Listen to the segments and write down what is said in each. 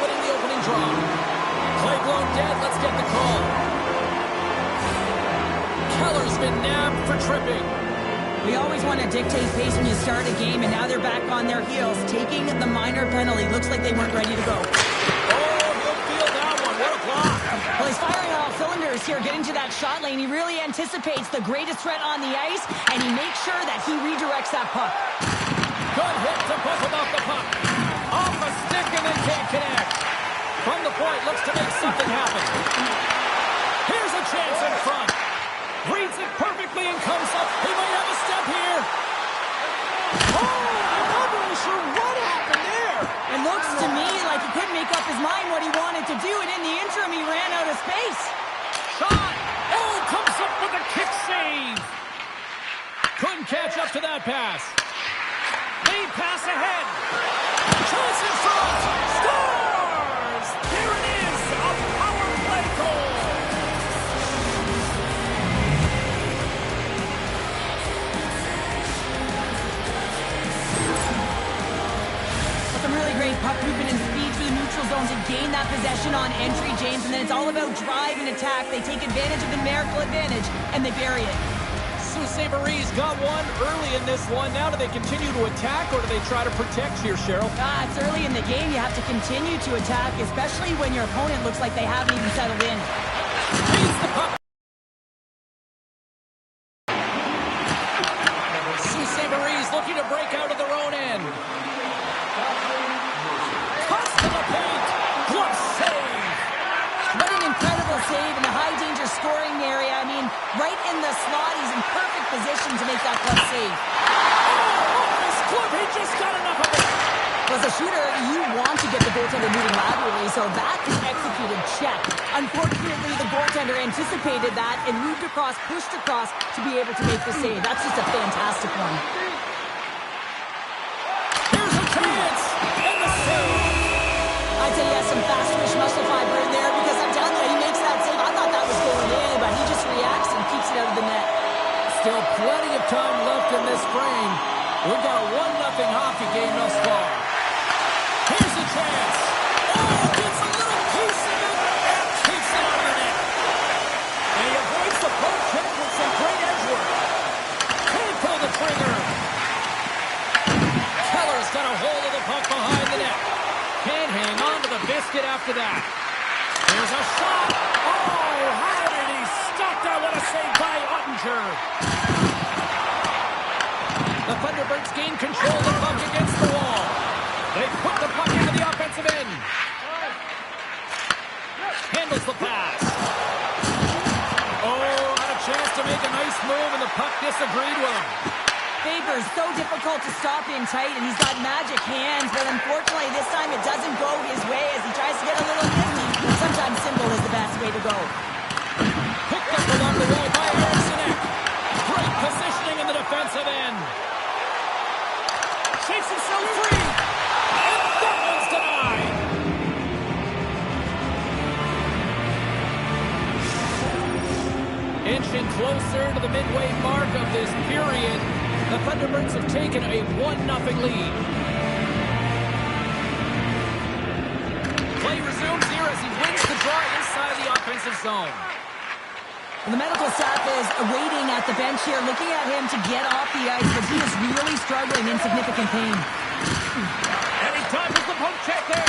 winning the opening draw. Play blown dead. Let's get the call. Keller's been nabbed for tripping. We always want to dictate pace when you start a game, and now they're back on their heels, taking the minor penalty. Looks like they weren't ready to go. Oh, he'll feel that one. What a block. Well, he's firing all cylinders here, getting to that shot lane. He really anticipates the greatest threat on the ice, and he makes sure that he redirects that puck. Good hit to push him off the puck. Off a stick and then can't connect. From the point, looks to make something happen. Here's a chance in front. Reads it perfectly and comes up. He might have a step here. Oh, I'm not really sure what happened there. It looks to me like he couldn't make up his mind what he wanted to do, and in the interim, he ran out of space. Shot. Oh, comes up with a kick save. Couldn't catch up to that pass. Lead pass ahead. Chance in front. Scores! There it is. A power play goal. Some really great puck movement and speed through the neutral zone to gain that possession on entry, James, and then it's all about drive and attack. They take advantage of the numerical advantage, and they bury it. Sault Ste. Marie's got one early in this one. Now do they continue to attack, or do they try to protect here, Cheryl? It's early in the game. You have to continue to attack, especially when your opponent looks like they haven't even settled in. Reads the puck. Sault Ste. Marie's looking to break out of their own end. Cuts to the paint. Glove save. What an incredible save in a high-danger scoring area. I mean, right in the slot, he's in perfect position to make that glove save. Oh, this glove, he just got enough of it. As a shooter, you want to get the goaltender moving laterally, so that is executed check. Unfortunately, the goaltender anticipated that and moved across, pushed across to be able to make the save. That's just a fantastic one. Here's a chance, and the save. I'd say he has some fast twitch muscle fiber in there, because I'm telling you, he makes that save. I thought that was going in, but he just reacts and keeps it out of the net. Still plenty of time left in this frame. We've got a 1-0 hockey game thus far. Here's a chance. Oh, gets a little piece of it and keeps it out of the net. And he avoids the poke check with some great edge work. Can't pull the trigger. Keller's got a hold of the puck behind the net. Can't hang on to the biscuit after that. Here's a shot. Oh, how did he stop that? What a save by Ottinger. The Thunderbirds gain control of the puck against the wall. They put the puck into the offensive end. Handles the pass. Oh, had a chance to make a nice move, and the puck disagreed with him. Faber's so difficult to stop in tight, and he's got magic hands, but unfortunately this time it doesn't go his way as he tries to get a little nifty. Sometimes simple is the best way to go. Picked up along the wall by Eriksson. Great positioning in the defensive end. Shakes himself free. And that one's denied. Inching closer to the midway mark of this period, the Thunderbirds have taken a 1-0 lead. Play resumes here as he wins the draw inside the offensive zone. The medical staff is waiting at the bench here, looking at him to get off the ice, but he is really struggling in significant pain. And he dodges the poke check there.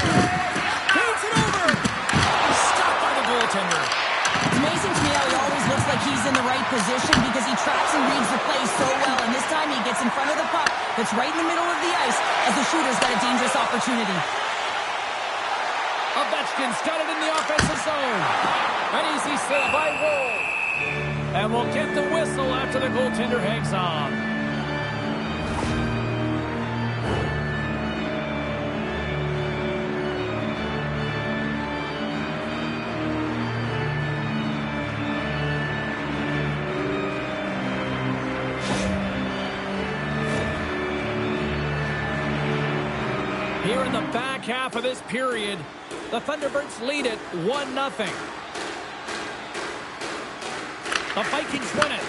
Beats it over. Stopped by the goaltender. It's amazing to me how he always looks like he's in the right position because he tracks and reads the play so well, and this time he gets in front of the puck that's right in the middle of the ice as the shooter's got a dangerous opportunity. Ovechkin's got it in the offensive zone. An easy save by Woll. And we'll get the whistle after the goaltender hangs on. Here in the back half of this period, the Thunderbirds lead it 1-0. The Vikings win it.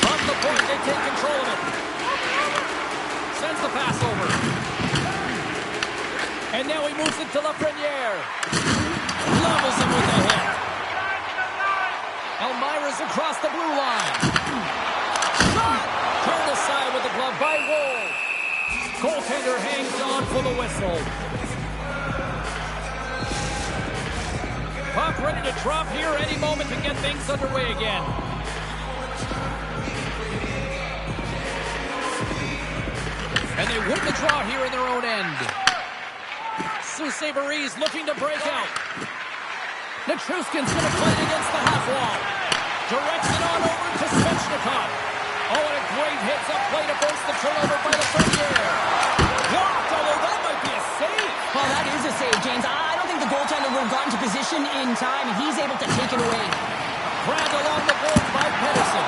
From the point, they take control of it. Sends the pass over. And And now he moves it to Lafreniere. Levels him with a hit. Elmira's across the blue line. Shot! Turned aside with the glove by Woll. Goaltender hangs on for the whistle. Puck ready to drop here any moment to get things underway again. And they win the draw here in their own end. Saint-Barry's looking to break out. Nichushkin's going to play it against the half wall. Directs it on over to Svechnikov. Oh, and a great hits up play to force the turnover by the Lafreniere. Blocked, although that might be a save. Well, that is a save, James. I don't think the goaltender would have gotten to position in time, and he's able to take it away. Grabbed along the boards by Pedersen.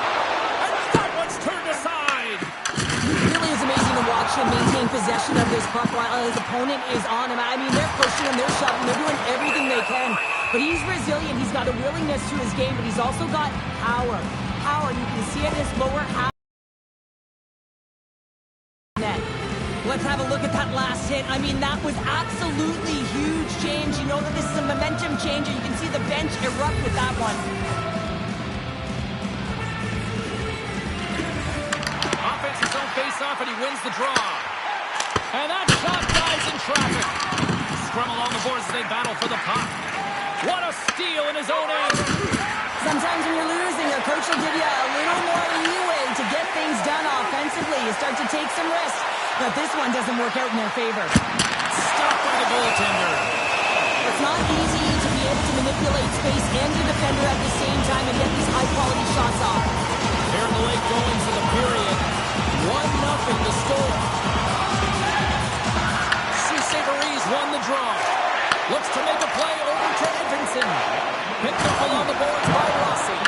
And that one's turned aside. It really is amazing to watch him maintain possession of this puck while his opponent is on him. I mean, they're pushing him, they're shoving, they're doing everything they can. But he's resilient. He's got a willingness to his game, but he's also got power. Power, you can see it in his lower half. Net. Let's have a look at that last hit. I mean, that was absolutely huge, James. You know that this is a momentum changer. You can see the bench erupt with that one. Offense his own face-off, and he wins the draw. And that shot dies in traffic. Scrum along the boards as they battle for the puck. What a steal in his own end. Sometimes when you're losing, a coach will give you a little more leeway to get things done offensively. You start to take some risks, but this one doesn't work out in their favor. Stopped by the goaltender. It's not easy to be able to manipulate space and your defender at the same time and get these high-quality shots off. Here in the late goings of the period, 1-0 the score. Saint-Barry's won the draw. Looks to make a play over to Edmondson. Picked up along the boards by Rossi.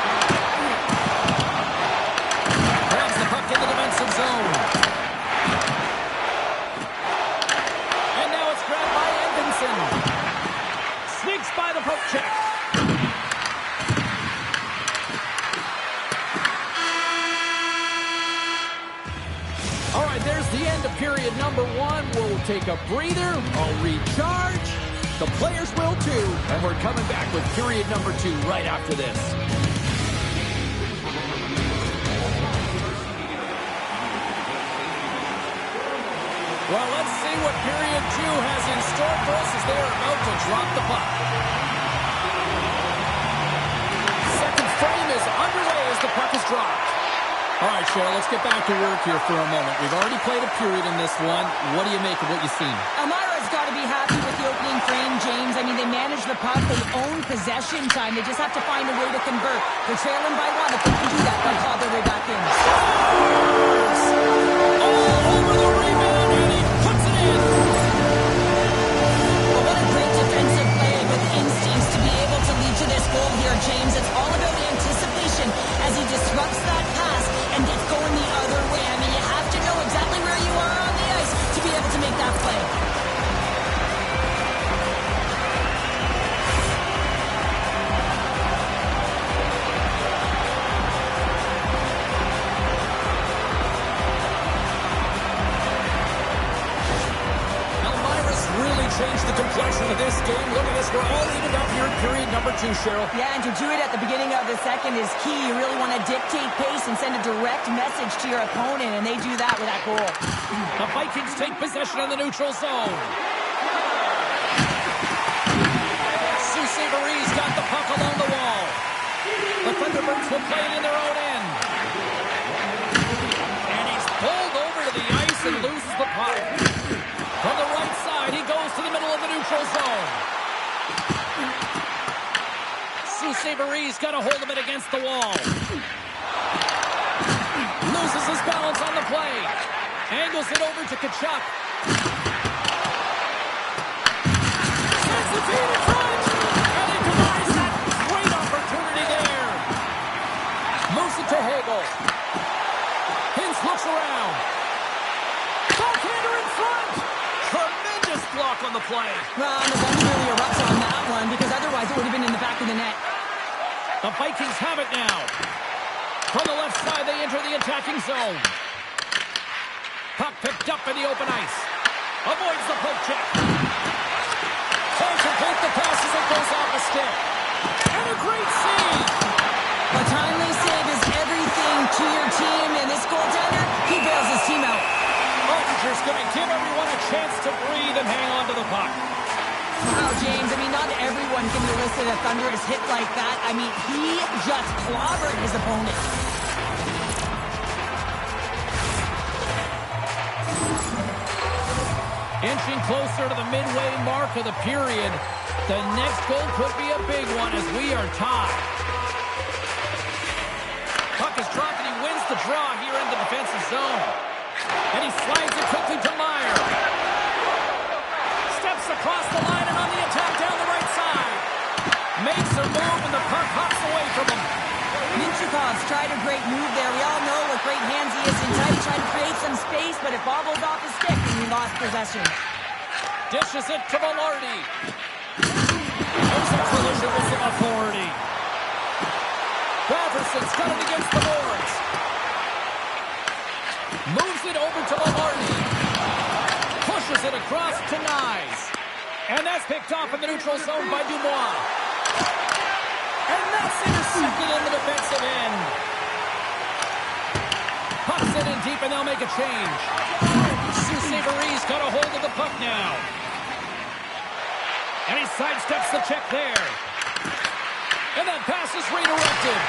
Grabs the puck in the defensive zone. And now it's grabbed by Edmondson. Sneaks by the poke check. All right, there's the end of period number 1. We'll take a breather. I'll recharge. The players will too. And we're coming back with period number 2 right after this. Well, let's see what period 2 has in store for us as they're about to drop the puck. Second frame is underway as the puck is dropped. All right, Cheryl, let's get back to work here for a moment. We've already played a period in this one. What do you make of what you've seen? Elmira's got to be happy with the opening frame, James. I mean, they manage the puck. They own possession time. They just have to find a way to convert. They're trailing by 1. If they can do that, they'll claw their way back in. All over the rebound, and he puts it in. Well, what a great defensive play with instincts to be able to lead to this goal here, James. It's all about the anticipation as he disrupts that pass and gets going the other way. I mean, you have to know exactly where you are on the ice to be able to make that play. Elmira's really changed the complexion of this game. Look at this. We're all evened up here in period number 2, Cheryl. Yeah, and to do it at the beginning of the second is key. You really want to dictate pace and send a direct message to your opponent, and they do that with that goal. The Vikings take possession in the neutral zone. Saint-Barry's got the puck along the wall. The Thunderbirds will play it in their own end. And he's pulled over to the ice and loses the puck. From the right side, he goes to the middle of the neutral zone. Saint-Barry's got a hold of it against the wall. Loses his balance on the play. Angles it over to Tkachuk. Sends the feed in front. And he denies that great opportunity there. Moves it to Hagel. Hintz looks around. Goaltender in front. Tremendous block on the play. Well, the bench really erupts on that one because otherwise it would have been in the back of the net. The Vikings have it now. From the left side, they enter the attacking zone. Puck picked up in the open ice. Avoids the poke check. Can't complete the pass as it goes off a stick. And a great save. A timely save is everything to your team, and this goaltender, he bails his team out. Oettinger's going to give everyone a chance to breathe and hang on to the puck. Wow, James, I mean, not everyone can elicit a thunderous hit like that. I mean, he just clobbered his opponent. Inching closer to the midway mark of the period. The next goal could be a big one as we are tied. Puck is dropped and he wins the draw here in the defensive zone. And he slides it quickly to Meyer. Steps across the line and on the attack down the right side. Makes a move and the puck hops away from him. Minchukov's tried a great move there. We all know what great hands he is in tight. He tried to create some space, but it bobbled off his stick and he lost possession. Dishes it to Velarde. There's a collision with some authority. Batterson's got it against the boards. Moves it over to Velarde. Pushes it across to Nyes. And that's picked off in the neutral zone by Dubois. And that's intercepted in the defensive end. Pucks it in deep and they'll make a change. Saint-Cyber's got a hold of the puck now. And he sidesteps the check there. And that pass is redirected.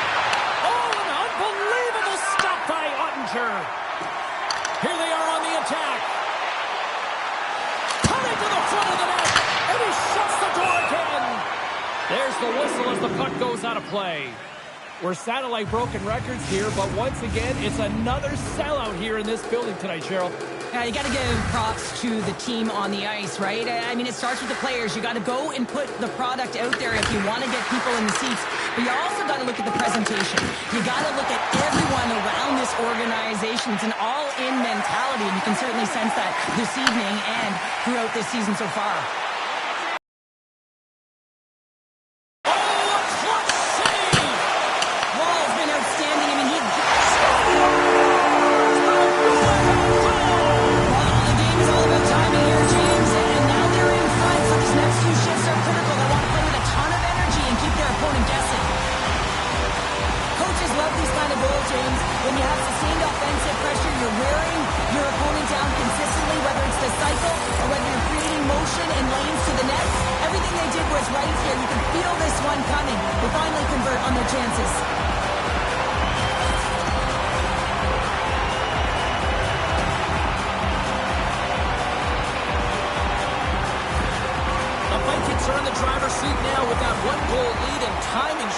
Oh, an unbelievable stop by Oettinger. Here they are on the attack. Coming to the front of the net. And he shuts the door again. There's the whistle as the puck goes out of play. We're satellite broken records here, but once again, it's another sellout here in this building tonight, Cheryl. Yeah, you got to give props to the team on the ice, right? I mean, it starts with the players. You got to go and put the product out there if you want to get people in the seats. But you also got to look at the presentation. You got to look at everyone around this organization. It's an all-in mentality, and you can certainly sense that this evening and throughout this season so far.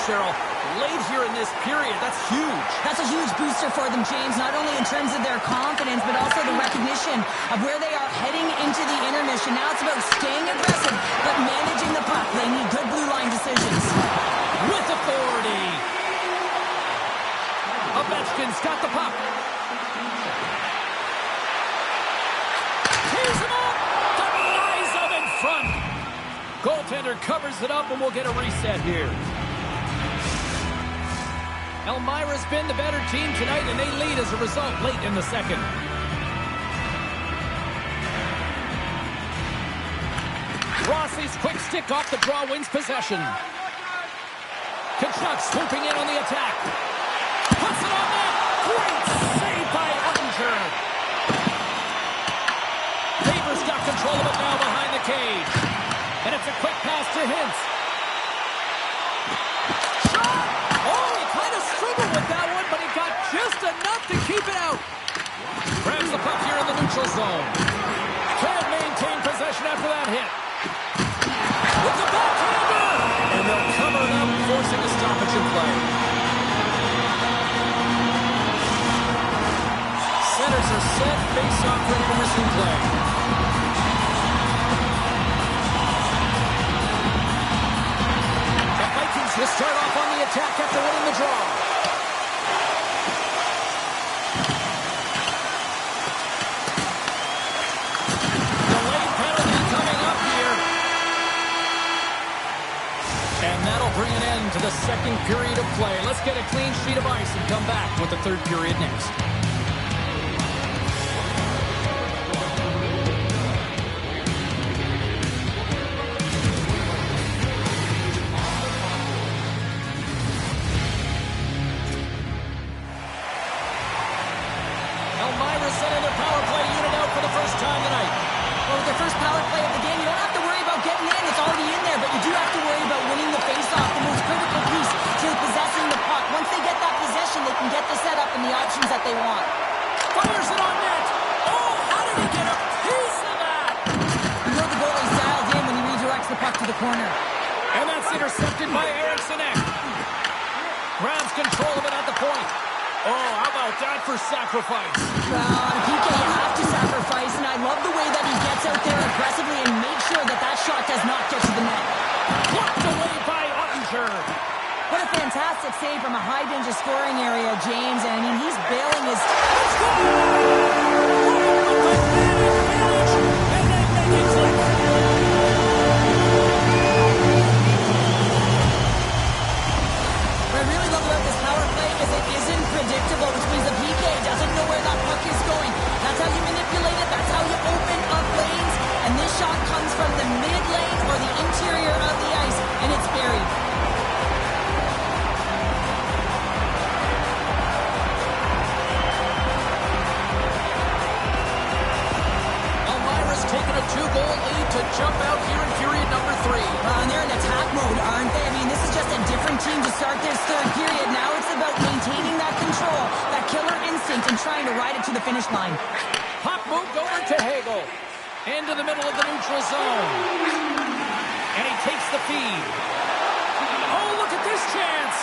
Cheryl, late here in this period, that's huge. That's a huge booster for them, James, not only in terms of their confidence, but also the recognition of where they are heading into the intermission. Now it's about staying aggressive, but managing the puck. They need good blue line decisions. With authority. Ovechkin's got the puck. Tears him up. Denies him in front. Goaltender covers it up, and we'll get a reset here. Elmira's been the better team tonight, and they lead as a result late in the second. Rossi's quick stick off the draw wins possession. Kachuk swooping in on the attack. Puts it on net. Great save by Oettinger. Faber's got control of it now behind the cage. And it's a quick pass to Hintz. Struggled with that one, but he got just enough to keep it out. Grabs the puck here in the neutral zone. Can't maintain possession after that hit. With the backhander! And they'll cover it up, forcing a stoppage in play. Centers are set, face-off ready to resume play. The Vikings will start off on the attack after winning the draw. Bring an end to the second period of play. Let's get a clean sheet of ice and come back with the third period next. to the corner. And that's intercepted by Eriksson. Grabs control of it at the point. Oh, how about that for sacrifice? Well, on a PK, you have to sacrifice, and I love the way that he gets out there aggressively and makes sure that that shot does not get to the net. Blocked away by Ottinger. What a fantastic save from a high-danger scoring area, James. And I mean, he's bailing his... Let's go! And they make it click. What I really love about this power play is it isn't predictable, which means the PK doesn't know where that puck is going. That's how you manipulate it. That's how you open up lanes. And this shot comes from the mid lane or the interior of the ice, and it's buried. Elmira's taken a 2-goal lead to jump out here in period number 3. And they're in attack mode, aren't they? I mean, this is just a different team to start this third period. Now it's about maintaining that control, that killer instinct, and trying to ride it to the finish line. Puck moved over to Hagel. Into the middle of the neutral zone. And he takes the feed. Oh, look at this chance.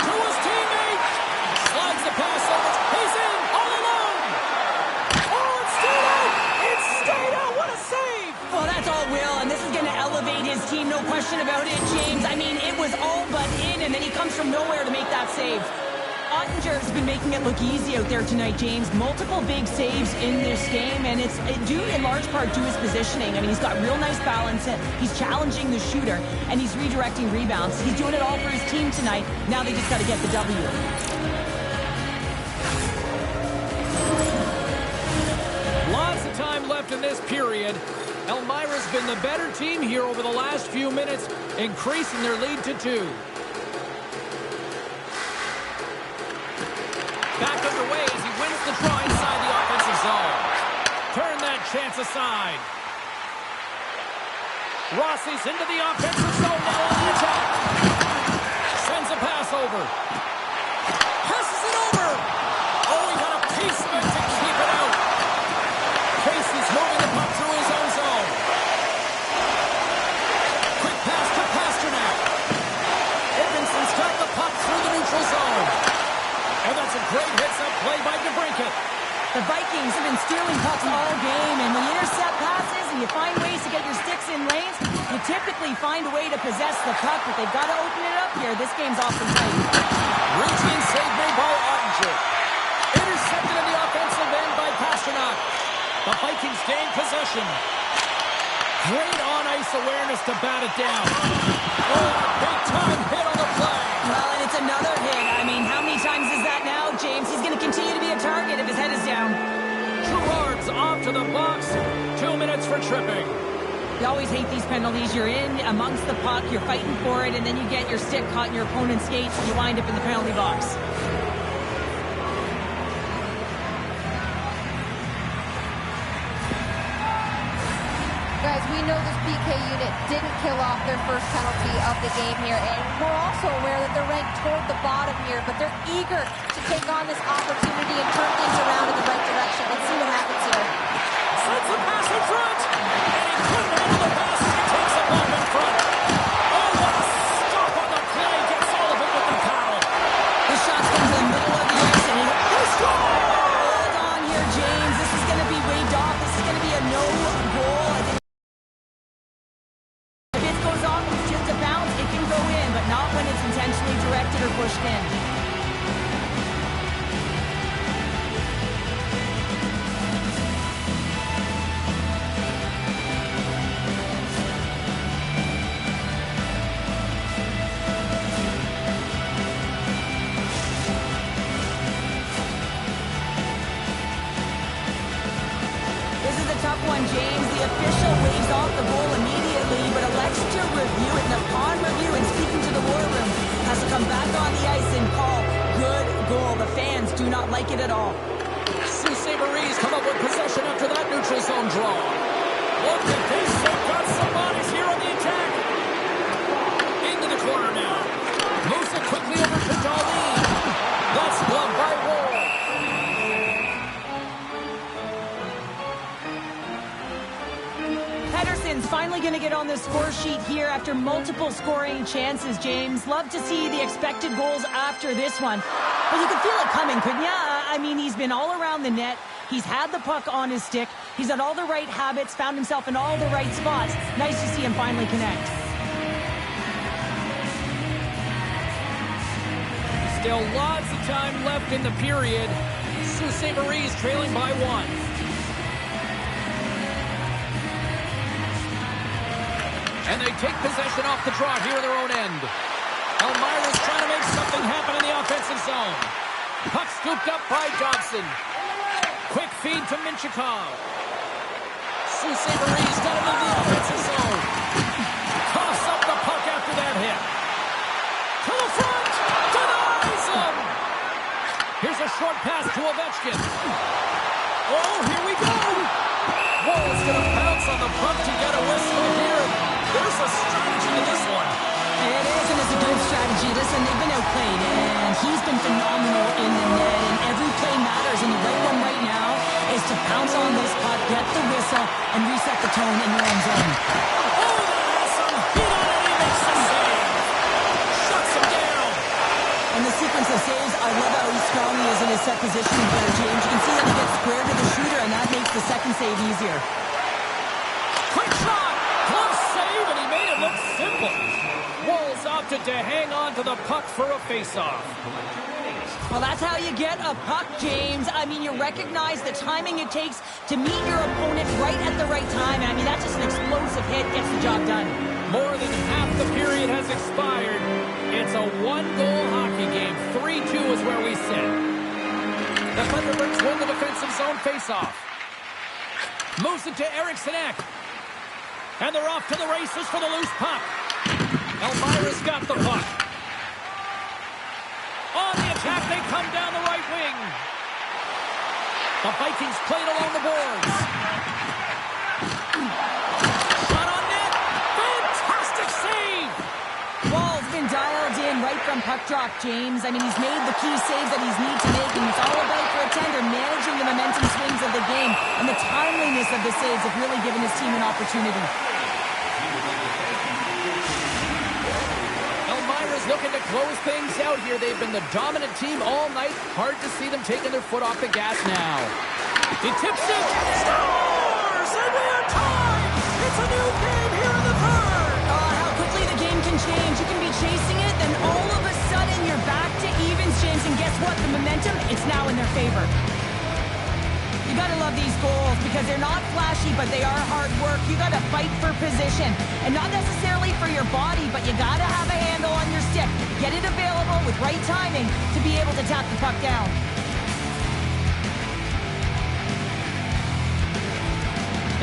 To his teammate. Slides the pass over. He's in, all alone. Oh, it stayed out. It stayed out. What a save. Well, that's all Will, and this is going to elevate his team, no question about it, James. I mean, it was all but in, and then he comes from nowhere to make that save. Ottinger's been making it look easy out there tonight, James. Multiple big saves in this game, and it's due in large part to his positioning. I mean, he's got real nice balance. He's challenging the shooter, and he's redirecting rebounds. He's doing it all for his team tonight. Now they just got to get the W. Lots of time left in this period. Elmira's been the better team here over the last few minutes, increasing their lead to 2. Back underway as he wins the draw inside the offensive zone. Turn that chance aside. Rossi's into the offensive zone now on the attack. Sends a pass over. Passes it over. Oh, he got a piece of it to keep it out. Casey's moving the puck through his own zone. Quick pass to Pasternak. Edmondson's got the puck through the neutral zone. And that's a great hits-up play by DeBrincat. The Vikings have been stealing pucks all game, and when you intercept passes and you find ways to get your sticks in lanes, you typically find a way to possess the puck, but they've got to open it up here. This game's often tight. Routine save made by Ottinger. Intercepted in the offensive end by Pasternak. The Vikings gain possession. Great on-ice awareness to bat it down. Oh, big-time hit on the play. Well, and it's another hit. I mean, how many times is that now, James? He's going to continue to be a target if his head is down. Gerard's off to the box. 2 minutes for tripping. You always hate these penalties. You're in amongst the puck, you're fighting for it, and then you get your stick caught in your opponent's skates, and you wind up in the penalty box. Guys, we know this PK unit didn't kill off their first penalty of the game here, and we're also aware that they're ranked toward the bottom here, but they're eager to take on this opportunity and turn things around in the right direction. Let's see what happens here. Sends the pass in front, and he couldn't handle the pass. He takes a bump in front. Oh, what a stop on the play. Gets all of it with the paddle. The shot's going to the middle of the ice, and He scores! hold on here, James. This is going to be waved off. This is going to be a no goal. If it goes off, it's just a bounce. It can go in, but not when it's intentionally directed or pushed in. Tough one, James. The official waves off the goal immediately, but elects to review it. And upon review and speaking to the war room, has to come back on the ice and call good goal. The fans do not like it at all. Sault Maries come up with possession after that neutral zone draw. Look at this. They've got some bodies here on the attack. Into the corner now. Moves it quickly over to Darlene. That's gloved by Wall. Vikings finally going to get on the score sheet here after multiple scoring chances, James. Love to see the expected goals after this one. But you could feel it coming, couldn't you? I mean, he's been all around the net. He's had the puck on his stick. He's had all the right habits, found himself in all the right spots. Nice to see him finally connect. Still lots of time left in the period. Sault Ste. Marie's trailing by 1. And they take possession off the draw here in their own end. Elmira's trying to make something happen in the offensive zone. Puck scooped up by Dobson. Quick feed to Minchikov. Sault Ste. Marie's got him in the offensive zone. Coughs up the puck after that hit. To the front. Denies him. Here's a short pass to Ovechkin. Oh, here we go. Wall's going to bounce on the puck to get a whistle here. There's a strategy to this one. It is, and it's a good strategy. Listen, they've been outplayed, and he's been phenomenal in the net, and every play matters, and the right one right now is to pounce on this puck, get the whistle, and reset the tone in your own zone. Oh, that has some heat on it. He makes the save. Shuts him down. And the sequence of saves, I love how strong he is in his set position here, James. You can see that he gets square to the shooter, and that makes the second save easier. Quick shot. Close save, and he made it look simple. Wolves opted to hang on to the puck for a face-off. Well, that's how you get a puck, James. I mean, you recognize the timing it takes to meet your opponent right at the right time. And I mean, that's just an explosive hit, gets the job done. More than half the period has expired. It's a one-goal hockey game. 3-2 is where we sit. The Thunderbirds win the defensive zone face-off. Moves it to Eriksson Ek. And they're off to the races for the loose puck. Elmira's got the puck. On the attack, they come down the right wing. The Vikings played along the boards. Shot on net. Fantastic save. Wall's been dialed in right from puck drop, James. I mean, he's made the key saves that he's need to make, and it's all about, for a tender, managing the momentum swings of the game. And the timeliness of the saves have really given his team an opportunity. Looking to close things out here. They've been the dominant team all night. Hard to see them taking their foot off the gas now. He tips it. Scores! And we are tied! It's a new game here in the third. Oh, how quickly the game can change. You can be chasing it, then all of a sudden you're back to evens, James. And guess what? The momentum, it's now in their favor. You gotta love these goals because they're not flashy, but they are hard work. You gotta fight for position, and not necessarily for your body, but you gotta have a handle on your stick. Get it available with right timing to be able to tap the puck down.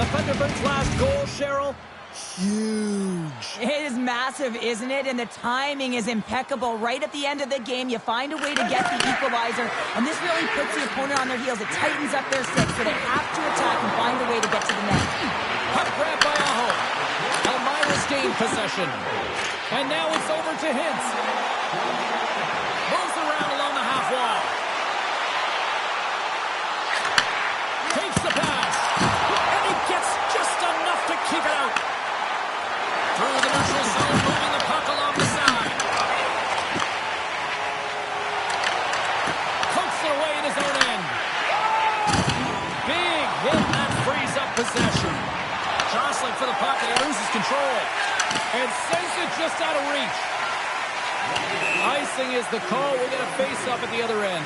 The Thunderbirds' last goal, Cheryl. Huge. It is massive, isn't it? And the timing is impeccable. Right at the end of the game, you find a way to get the equalizer, and this really puts the opponent on their heels. It tightens up their stick, so they have to attack and find a way to get to the net. Puck grab by Aho. Elmira's gained possession. And now it's over to Hintz. Moves around along the half wall. Takes the pass. And he gets just enough to keep it out. Through the neutral zone, moving the puck along the side. Coats it away in his own end. Big hit, that frees up possession. Jostling for the puck, and he loses control. And sends it just out of reach. Icing is the call. We'll get a face-up at the other end.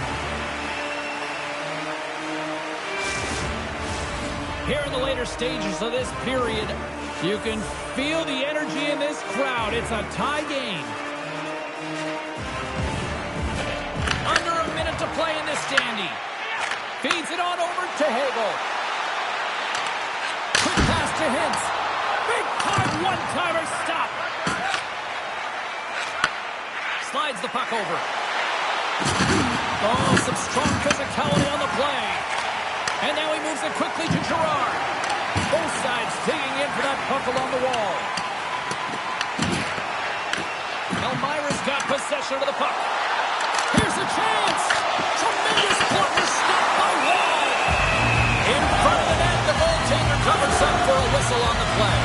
Here in the later stages of this period, you can feel the energy in this crowd. It's a tie game. Under a minute to play in this standing. Feeds it on over to Hagel. Quick pass to Hintz. Big time one-timer stop. Slides the puck over. Oh, some strong physicality on the play. And now he moves it quickly to Gerard. Both sides digging in for that puck along the wall. Elmira's got possession of the puck. Here's a chance. Tremendous blocker stop by Wall. In front of the net, the goaltender covers up for a whistle on the play.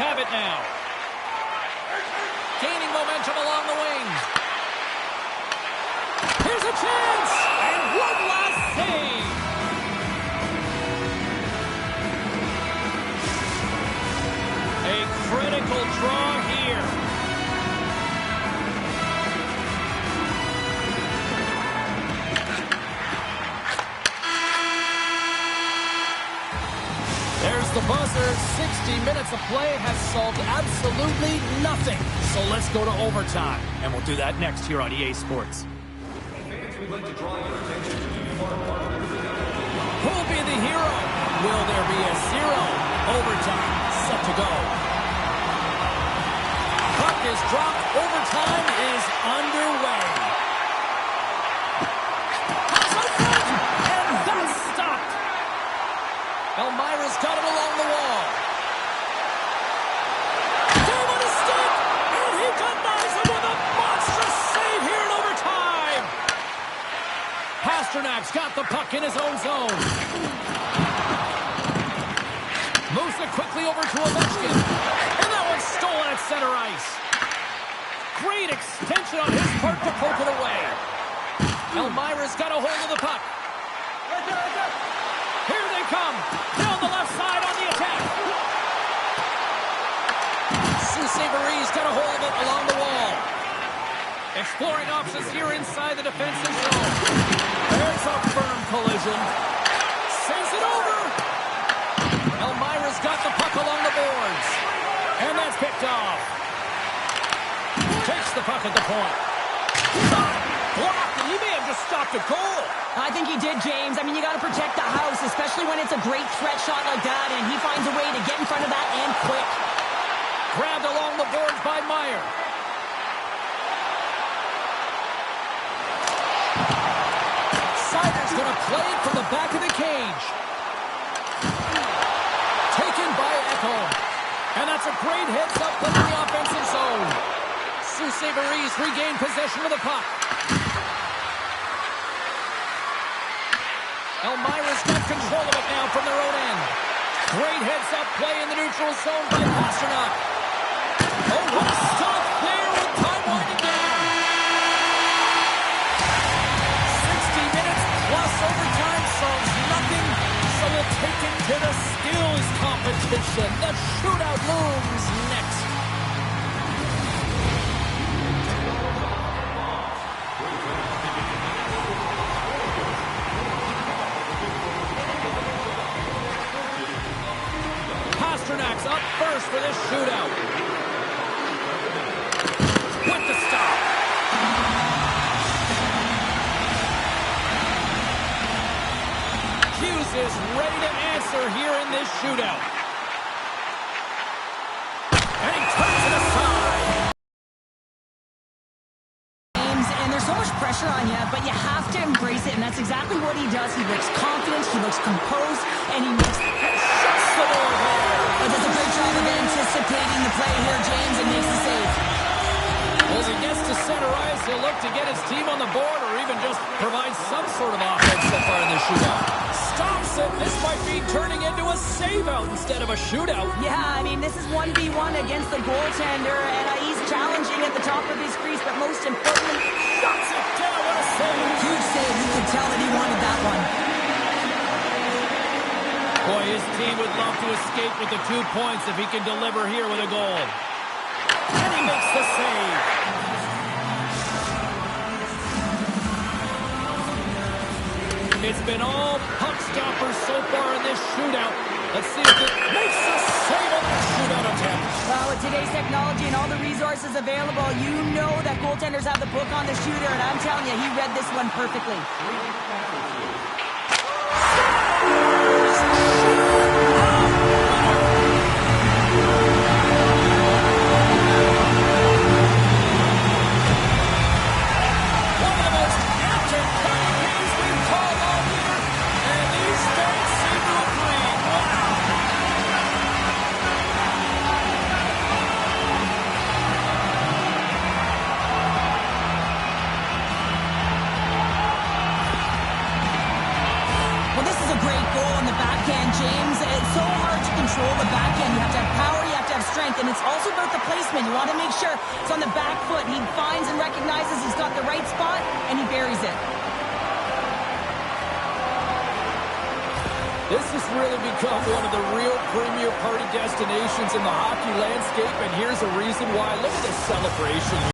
have it now. Gaining momentum along the wing. Here's a chance! And one last save! A critical draw here. There's the buzzer. 60 minutes of play has solved absolutely nothing. So let's go to overtime. And we'll do that next here on EA Sports. Who'll be the hero? Will there be a 0? Overtime set to go. Puck is dropped. Overtime is underway. Puck's out front, and that's stopped. Elmira's got it along the wall. Game on his stick, and he denies him with a monstrous save here in overtime. Pasternak's got the puck in his own zone. Moves it quickly over to Ovechkin. And that one's stolen at center ice. Great extension on his part to poke it away. Elmira's got a hold of the puck. Here they come. Down the left side on the attack. Saint-Mary's got a hold of it along the wall. Exploring options here inside the defensive zone. There's a firm collision. Sends it over. Elmira's got the puck along the boards. And that's picked off. Takes the puck at the point. Blocked, and he may have just stopped a goal. I think he did, James. I mean, you got to protect the house, especially when it's a great threat shot like that, and he finds a way to get in front of that and quick. Grabbed along the boards by Meyer. Sider's going to play it from the back of the cage. Taken by Echo. And that's a great heads-up play in the offensive zone. Saint-Mary's regained possession of the puck. Elmira's got control of it now from their own end. Great heads-up play in the neutral zone by Pasternak. Oh, what a stop there with time winding down. 60 minutes plus overtime solves nothing, so we'll take it to the skills competition. The shootout looms next. Pasternak's up first for this shootout. With the stop. Hughes is ready to answer here in this shootout. And he turns it aside. And there's so much pressure on you, but you have to embrace it, and that's exactly what he does. He looks confident, he looks composed, and he makes Shuts the door there. But does a great job of anticipating the play here, James, and makes the save. As he gets to center ice, he'll look to get his team on the board or even just provide some sort of offense so far in this shootout. Stops it. This might be turning into a save-out instead of a shootout. Yeah, I mean, this is 1v1 against the goaltender, and he's challenging at the top of his crease, but most importantly, Shuts it down. What a save. huge save. You could tell that he wanted that one. Boy, his team would love to escape with the 2 points if he can deliver here with a goal. And he makes the save. It's been all puck stoppers so far in this shootout. Let's see if it makes a save on that shootout attempt. Well, with today's technology and all the resources available, you know that goaltenders have the book on the shooter, and I'm telling you, he read this one perfectly. One of the most entertaining games we've called all year, and these fans seem to agree. Wow! Well, this is a great goal on the backhand, James. It's so hard to control the backhand. You have to have power, you have to have strength, and it's also about the placement. You want to make sure it's on the back foot. He finds and recognizes he's got the right spot, and he buries it. This has really become one of the real premier party destinations in the hockey landscape, and here's a reason why. Look at this celebration.